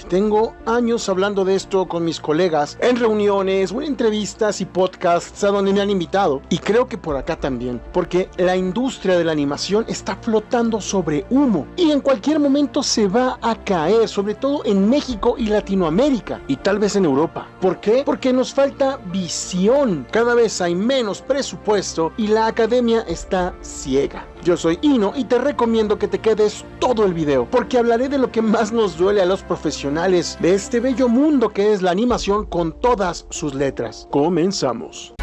Tengo años hablando de esto con mis colegas en reuniones o en entrevistas y podcasts a donde me han invitado, y creo que por acá también, porque la industria de la animación está flotando sobre humo y en cualquier momento se va a caer, sobre todo en México y Latinoamérica y tal vez en Europa. ¿Por qué? Porque nos falta visión, cada vez hay menos presupuesto y la academia está ciega. Yo soy Ino y te recomiendo que te quedes todo el video, porque hablaré de lo que más nos duele a los profesionales de este bello mundo que es la animación con todas sus letras. Comenzamos.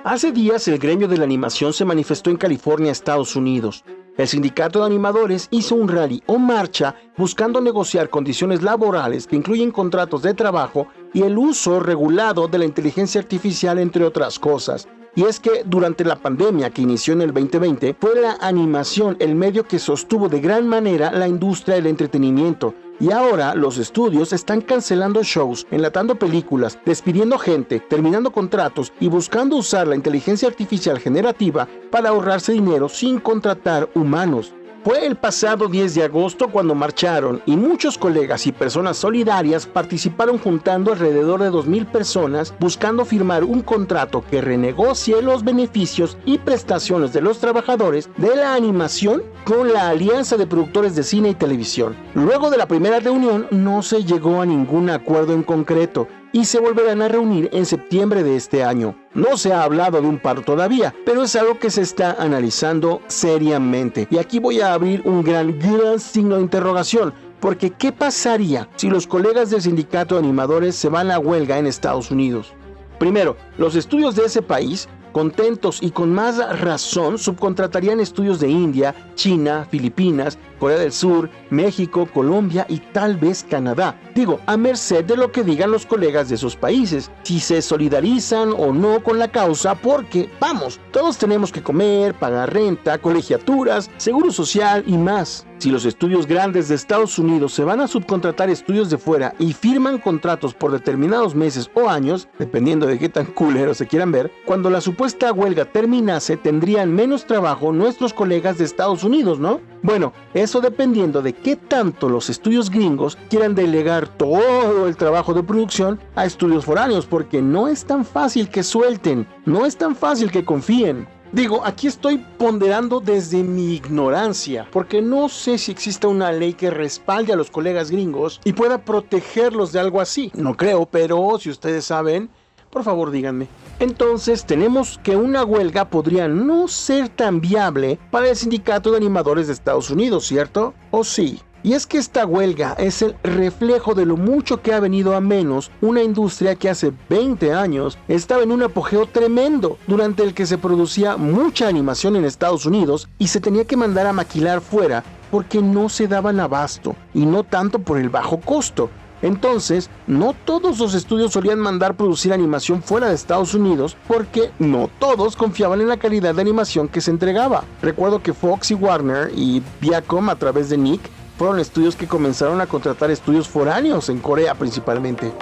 Hace días el gremio de la animación se manifestó en California, Estados Unidos. El sindicato de animadores hizo un rally o marcha buscando negociar condiciones laborales que incluyen contratos de trabajo y el uso regulado de la inteligencia artificial, entre otras cosas. Y es que durante la pandemia que inició en el 2020, fue la animación el medio que sostuvo de gran manera la industria del entretenimiento. Y ahora los estudios están cancelando shows, enlatando películas, despidiendo gente, terminando contratos y buscando usar la inteligencia artificial generativa para ahorrarse dinero sin contratar humanos. Fue el pasado 10 de agosto cuando marcharon y muchos colegas y personas solidarias participaron juntando alrededor de 2,000 personas buscando firmar un contrato que renegocie los beneficios y prestaciones de los trabajadores de la animación con la Alianza de Productores de Cine y Televisión. Luego de la primera reunión no se llegó a ningún acuerdo en concreto y se volverán a reunir en septiembre de este año. No se ha hablado de un paro todavía, pero es algo que se está analizando seriamente. Y aquí voy a abrir un gran signo de interrogación, porque ¿qué pasaría si los colegas del sindicato de animadores se van a huelga en Estados Unidos? Primero, los estudios de ese país, contentos y con más razón, subcontratarían estudios de India, China, Filipinas, Corea del Sur, México, Colombia y tal vez Canadá. Digo, a merced de lo que digan los colegas de esos países, si se solidarizan o no con la causa, porque, vamos, todos tenemos que comer, pagar renta, colegiaturas, seguro social y más. Si los estudios grandes de Estados Unidos se van a subcontratar estudios de fuera y firman contratos por determinados meses o años, dependiendo de qué tan culeros se quieran ver, cuando la supuesta huelga terminase, tendrían menos trabajo nuestros colegas de Estados Unidos, ¿no? Bueno, eso dependiendo de qué tanto los estudios gringos quieran delegar todo el trabajo de producción a estudios foráneos, porque no es tan fácil que suelten, no es tan fácil que confíen. Digo, aquí estoy ponderando desde mi ignorancia, porque no sé si existe una ley que respalde a los colegas gringos y pueda protegerlos de algo así. No creo, pero si ustedes saben, por favor díganme. Entonces tenemos que una huelga podría no ser tan viable para el sindicato de animadores de Estados Unidos, ¿cierto? ¿O sí? Y es que esta huelga es el reflejo de lo mucho que ha venido a menos una industria que hace 20 años estaba en un apogeo tremendo, durante el que se producía mucha animación en Estados Unidos y se tenía que mandar a maquilar fuera porque no se daban abasto, y no tanto por el bajo costo. Entonces, no todos los estudios solían mandar producir animación fuera de Estados Unidos porque no todos confiaban en la calidad de animación que se entregaba. Recuerdo que Fox y Warner y Viacom a través de Nick fueron estudios que comenzaron a contratar estudios foráneos en Corea principalmente.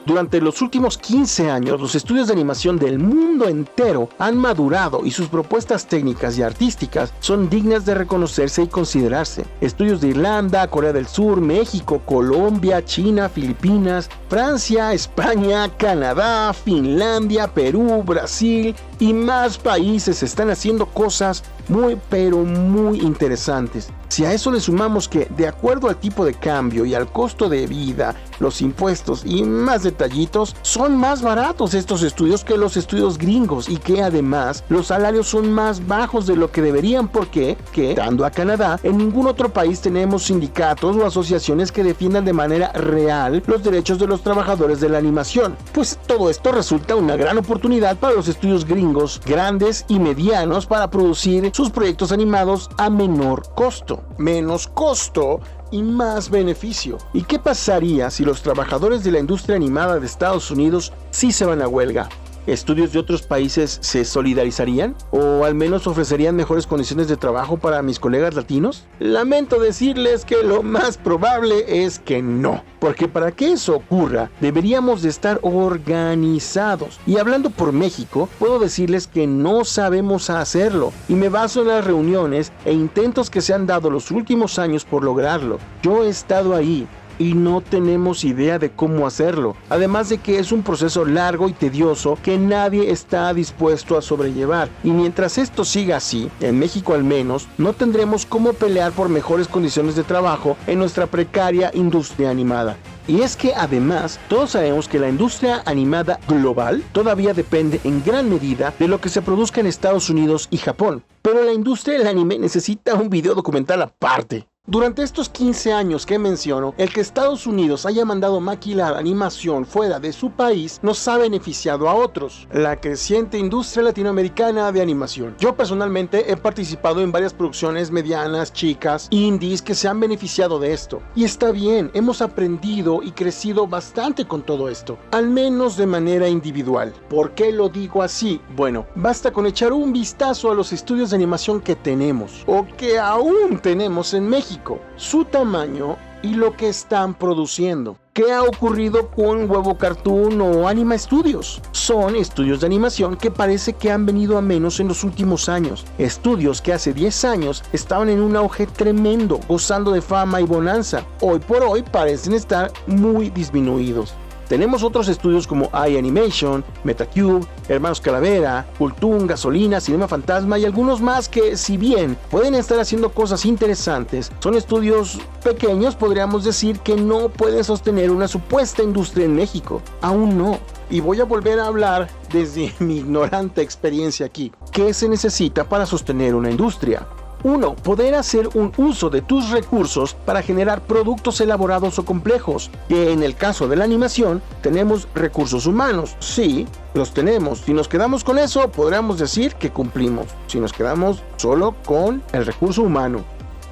Durante los últimos 15 años, los estudios de animación del mundo entero han madurado y sus propuestas técnicas y artísticas son dignas de reconocerse y considerarse. Estudios de Irlanda, Corea del Sur, México, Colombia, China, Filipinas, Francia, España, Canadá, Finlandia, Perú, Brasil y más países están haciendo cosas muy pero muy interesantes. Si a eso le sumamos que, de acuerdo al tipo de cambio y al costo de vida, los impuestos y más detallitos, son más baratos estos estudios que los estudios gringos, y que además los salarios son más bajos de lo que deberían, porque, dando a Canadá, en ningún otro país tenemos sindicatos o asociaciones que defiendan de manera real los derechos de los trabajadores de la animación. Pues todo esto resulta una gran oportunidad para los estudios gringos grandes y medianos para producir sus proyectos animados a menor costo. Menos costo y más beneficio. ¿Y qué pasaría si los trabajadores de la industria animada de Estados Unidos sí se van a huelga? ¿Estudios de otros países se solidarizarían? ¿O al menos ofrecerían mejores condiciones de trabajo para mis colegas latinos? Lamento decirles que lo más probable es que no, porque para que eso ocurra, deberíamos de estar organizados. Y hablando por México, puedo decirles que no sabemos hacerlo, y me baso en las reuniones e intentos que se han dado los últimos años por lograrlo. Yo he estado ahí y no tenemos idea de cómo hacerlo, además de que es un proceso largo y tedioso que nadie está dispuesto a sobrellevar, y mientras esto siga así, en México al menos, no tendremos cómo pelear por mejores condiciones de trabajo en nuestra precaria industria animada. Y es que además, todos sabemos que la industria animada global todavía depende en gran medida de lo que se produzca en Estados Unidos y Japón, pero la industria del anime necesita un video documental aparte. Durante estos 15 años que menciono, el que Estados Unidos haya mandado maquilar animación fuera de su país nos ha beneficiado a otros, la creciente industria latinoamericana de animación. Yo personalmente he participado en varias producciones medianas, chicas, indies que se han beneficiado de esto. Y está bien, hemos aprendido y crecido bastante con todo esto, al menos de manera individual. ¿Por qué lo digo así? Bueno, basta con echar un vistazo a los estudios de animación que tenemos, o que aún tenemos en México, su tamaño y lo que están produciendo. ¿Qué ha ocurrido con Huevo Cartoon o Anima Studios? Son estudios de animación que parece que han venido a menos en los últimos años. Estudios que hace 10 años estaban en un auge tremendo, gozando de fama y bonanza. Hoy por hoy parecen estar muy disminuidos. Tenemos otros estudios como iAnimation, Metacube, Hermanos Calavera, Cultoon, Gasolina, Cinema Fantasma y algunos más que, si bien pueden estar haciendo cosas interesantes, son estudios pequeños, podríamos decir, que no pueden sostener una supuesta industria en México. Aún no. Y voy a volver a hablar desde mi ignorante experiencia aquí. ¿Qué se necesita para sostener una industria? 1. Poder hacer un uso de tus recursos para generar productos elaborados o complejos, que en el caso de la animación tenemos recursos humanos. Sí, los tenemos. Si nos quedamos con eso, podríamos decir que cumplimos. Si nos quedamos solo con el recurso humano.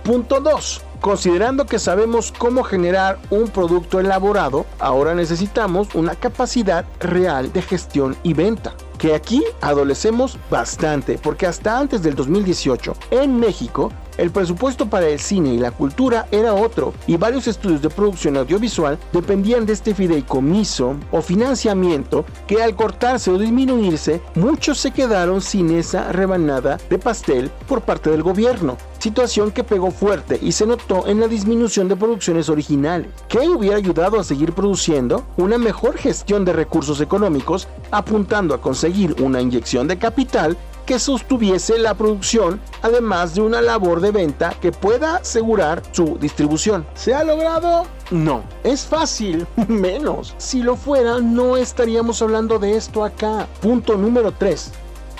Punto 2. Considerando que sabemos cómo generar un producto elaborado, ahora necesitamos una capacidad real de gestión y venta, que aquí adolecemos bastante, porque hasta antes del 2018, en México, el presupuesto para el cine y la cultura era otro, y varios estudios de producción audiovisual dependían de este fideicomiso o financiamiento que, al cortarse o disminuirse, muchos se quedaron sin esa rebanada de pastel por parte del gobierno, situación que pegó fuerte y se notó en la disminución de producciones originales. ¿Qué hubiera ayudado a seguir produciendo? Una mejor gestión de recursos económicos, apuntando a conseguir una inyección de capital que sostuviese la producción, además de una labor de venta que pueda asegurar su distribución. ¿Se ha logrado? No. ¿Es fácil? Menos. Si lo fuera, no estaríamos hablando de esto acá. Punto número 3.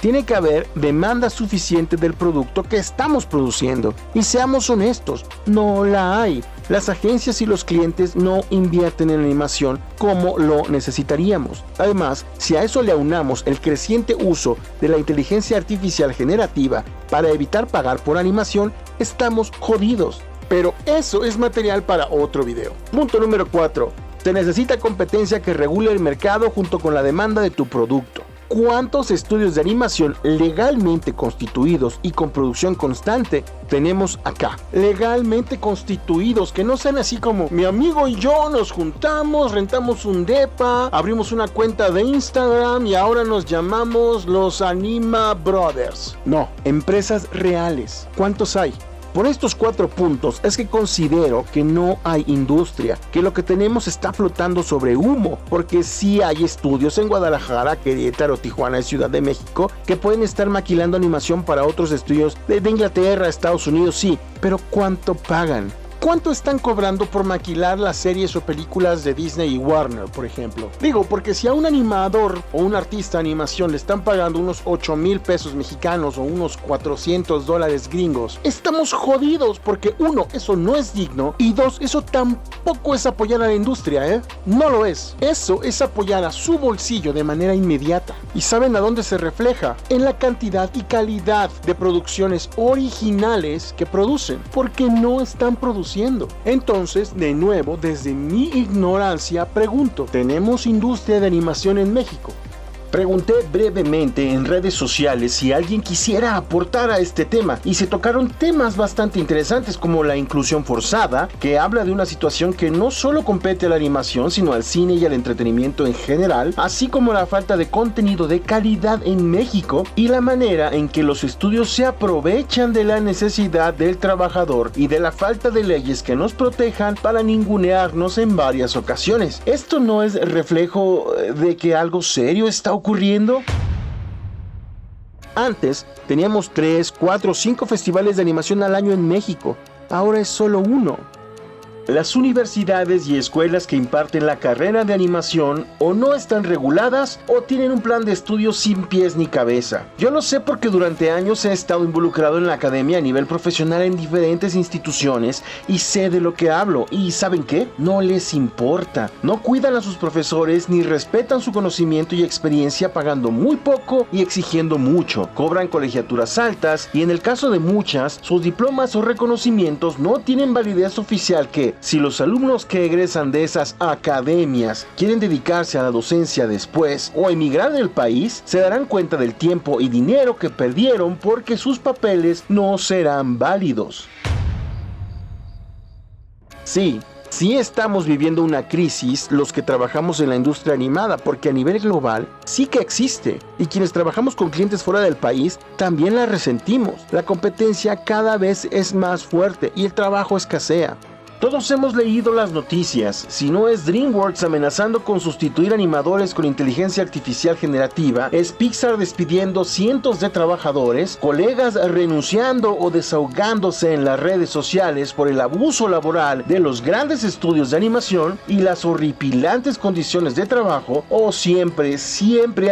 Tiene que haber demanda suficiente del producto que estamos produciendo. Y seamos honestos, no la hay. Las agencias y los clientes no invierten en animación como lo necesitaríamos. Además, si a eso le aunamos el creciente uso de la inteligencia artificial generativa para evitar pagar por animación, estamos jodidos. Pero eso es material para otro video. Punto número 4. Se necesita competencia que regule el mercado junto con la demanda de tu producto. ¿Cuántos estudios de animación legalmente constituidos y con producción constante tenemos acá? Legalmente constituidos, que no sean así como mi amigo y yo nos juntamos, rentamos un depa, abrimos una cuenta de Instagram y ahora nos llamamos los Anima Brothers. No, empresas reales. ¿Cuántos hay? Por estos 4 puntos es que considero que no hay industria, que lo que tenemos está flotando sobre humo, porque sí hay estudios en Guadalajara, Querétaro, Tijuana y Ciudad de México que pueden estar maquilando animación para otros estudios de Inglaterra, Estados Unidos, sí, pero ¿cuánto pagan? ¿Cuánto están cobrando por maquilar las series o películas de Disney y Warner, por ejemplo? Digo, porque si a un animador o un artista de animación le están pagando unos 8,000 pesos mexicanos o unos $400 gringos, estamos jodidos, porque 1, eso no es digno, y 2, eso tampoco es apoyar a la industria, ¿eh? No lo es. Eso es apoyar a su bolsillo de manera inmediata. ¿Y saben a dónde se refleja? En la cantidad y calidad de producciones originales que producen, porque no están produciendo. Entonces, de nuevo, desde mi ignorancia pregunto, ¿tenemos industria de animación en México? Pregunté brevemente en redes sociales si alguien quisiera aportar a este tema y se tocaron temas bastante interesantes como la inclusión forzada, que habla de una situación que no solo compete a la animación sino al cine y al entretenimiento en general, así como la falta de contenido de calidad en México y la manera en que los estudios se aprovechan de la necesidad del trabajador y de la falta de leyes que nos protejan para ningunearnos en varias ocasiones. ¿Esto no es reflejo de que algo serio está ocurriendo? Antes teníamos 3, 4 o 5 festivales de animación al año en México. Ahora es solo uno. Las universidades y escuelas que imparten la carrera de animación o no están reguladas o tienen un plan de estudio sin pies ni cabeza. Yo lo sé porque durante años he estado involucrado en la academia a nivel profesional en diferentes instituciones y sé de lo que hablo. ¿Y saben qué? No les importa. No cuidan a sus profesores ni respetan su conocimiento y experiencia pagando muy poco y exigiendo mucho. Cobran colegiaturas altas y en el caso de muchas, sus diplomas o reconocimientos no tienen validez oficial que, si los alumnos que egresan de esas academias quieren dedicarse a la docencia después o emigrar del país, se darán cuenta del tiempo y dinero que perdieron porque sus papeles no serán válidos. Sí estamos viviendo una crisis los que trabajamos en la industria animada, porque a nivel global sí que existe, y quienes trabajamos con clientes fuera del país también la resentimos. La competencia cada vez es más fuerte y el trabajo escasea. Todos hemos leído las noticias, si no es DreamWorks amenazando con sustituir animadores con inteligencia artificial generativa, es Pixar despidiendo cientos de trabajadores, colegas renunciando o desahogándose en las redes sociales por el abuso laboral de los grandes estudios de animación y las horripilantes condiciones de trabajo, o siempre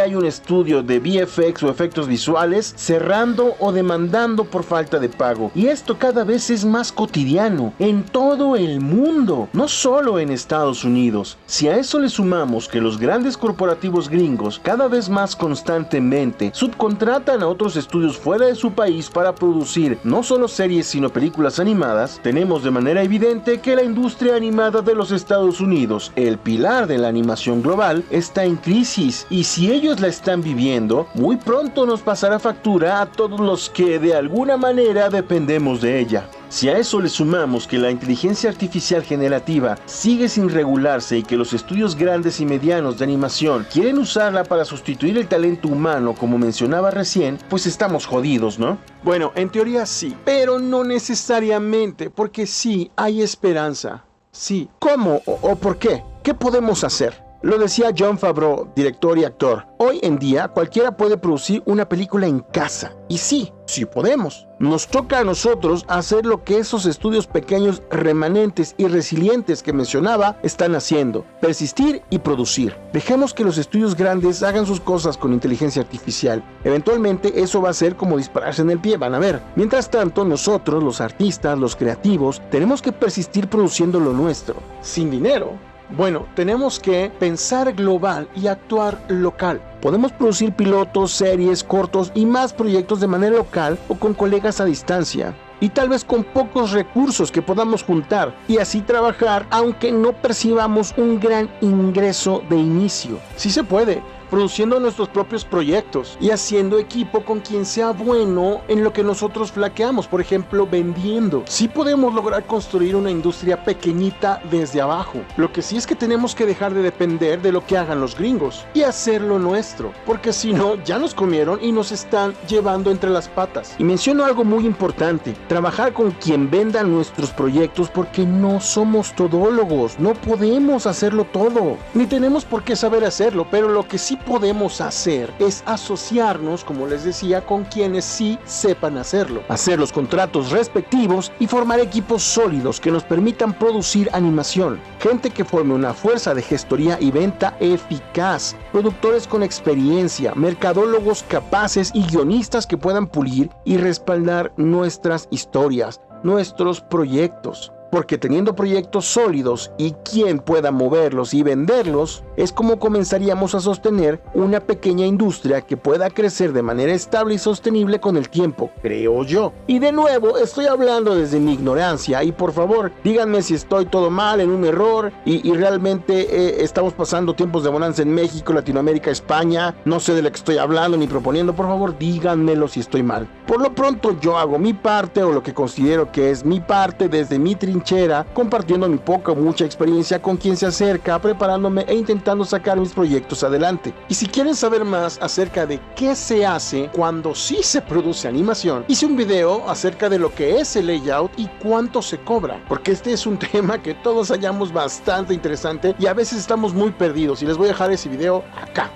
hay un estudio de VFX o efectos visuales cerrando o demandando por falta de pago. Y esto cada vez es más cotidiano en todo el mundo, no solo en Estados Unidos. Si a eso le sumamos que los grandes corporativos gringos cada vez más constantemente subcontratan a otros estudios fuera de su país para producir no solo series sino películas animadas, tenemos de manera evidente que la industria animada de los Estados Unidos, el pilar de la animación global, está en crisis, y si ellos la están viviendo, muy pronto nos pasará factura a todos los que de alguna manera dependemos de ella. Si a eso le sumamos que la inteligencia artificial generativa sigue sin regularse y que los estudios grandes y medianos de animación quieren usarla para sustituir el talento humano, como mencionaba recién, pues estamos jodidos, ¿no? Bueno, en teoría sí, pero no necesariamente, porque sí hay esperanza. Sí. ¿Cómo o por qué? ¿Qué podemos hacer? Lo decía Jon Favreau, director y actor. Hoy en día cualquiera puede producir una película en casa. Y sí podemos. Nos toca a nosotros hacer lo que esos estudios pequeños, remanentes y resilientes que mencionaba están haciendo. Persistir y producir. Dejemos que los estudios grandes hagan sus cosas con inteligencia artificial. Eventualmente eso va a ser como dispararse en el pie, van a ver. Mientras tanto, nosotros, los artistas, los creativos, tenemos que persistir produciendo lo nuestro. Sin dinero. Bueno, tenemos que pensar global y actuar local. Podemos producir pilotos, series, cortos y más proyectos de manera local o con colegas a distancia. Y tal vez con pocos recursos que podamos juntar y así trabajar aunque no percibamos un gran ingreso de inicio. Sí se puede, produciendo nuestros propios proyectos y haciendo equipo con quien sea bueno en lo que nosotros flaqueamos, por ejemplo, vendiendo. Sí podemos lograr construir una industria pequeñita desde abajo. Lo que sí es que tenemos que dejar de depender de lo que hagan los gringos y hacerlo nuestro, porque si no, ya nos comieron y nos están llevando entre las patas. Y menciono algo muy importante: trabajar con quien venda nuestros proyectos, porque no somos todólogos, no podemos hacerlo todo, ni tenemos por qué saber hacerlo, pero lo que sí podemos hacer es asociarnos, como les decía, con quienes sí sepan hacerlo, hacer los contratos respectivos y formar equipos sólidos que nos permitan producir animación, gente que forme una fuerza de gestoría y venta eficaz, productores con experiencia, mercadólogos capaces y guionistas que puedan pulir y respaldar nuestras historias, nuestros proyectos. Porque teniendo proyectos sólidos y quien pueda moverlos y venderlos, es como comenzaríamos a sostener una pequeña industria que pueda crecer de manera estable y sostenible con el tiempo, creo yo. Y de nuevo, estoy hablando desde mi ignorancia y por favor, díganme si estoy todo mal, en un error y realmente estamos pasando tiempos de bonanza en México, Latinoamérica, España, no sé de lo que estoy hablando ni proponiendo, por favor, díganmelo si estoy mal. Por lo pronto, yo hago mi parte o lo que considero que es mi parte desde mi trinchera, compartiendo mi poca o mucha experiencia con quien se acerca, preparándome e intentando sacar mis proyectos adelante. Y si quieren saber más acerca de qué se hace cuando sí se produce animación, hice un video acerca de lo que es el layout y cuánto se cobra, porque este es un tema que todos hallamos bastante interesante y a veces estamos muy perdidos, y les voy a dejar ese video acá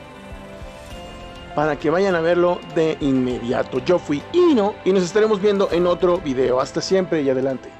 para que vayan a verlo de inmediato. Yo fui Ino y nos estaremos viendo en otro video. Hasta siempre y adelante.